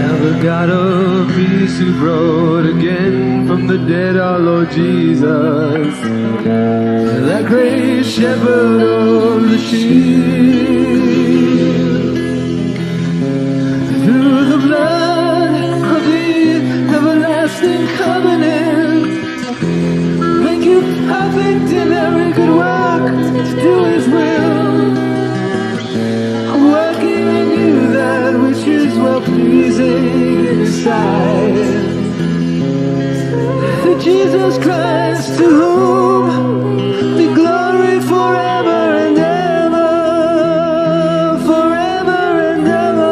Now the God of peace who brought again from the dead our Lord Jesus, that great shepherd of the sheep, through the blood of the everlasting covenant, make you perfect in every good work to do His will, working in you that which is well-pleasing in His sight. Through Jesus Christ, to whom be glory forever and ever, forever and ever.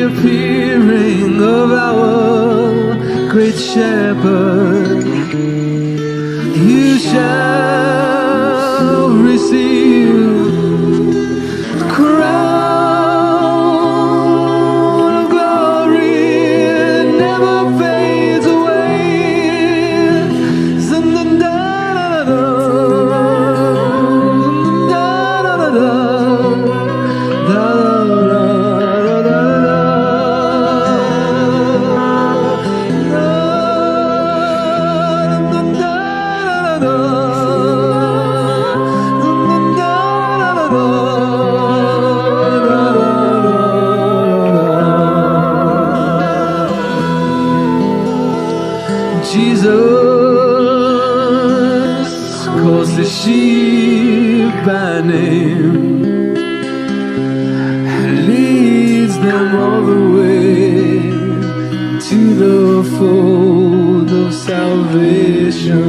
Appearing of our great shepherd, you shall receive the crown of glory. It never fades away. Jesus calls the sheep by name and leads them all the way to the fold of salvation.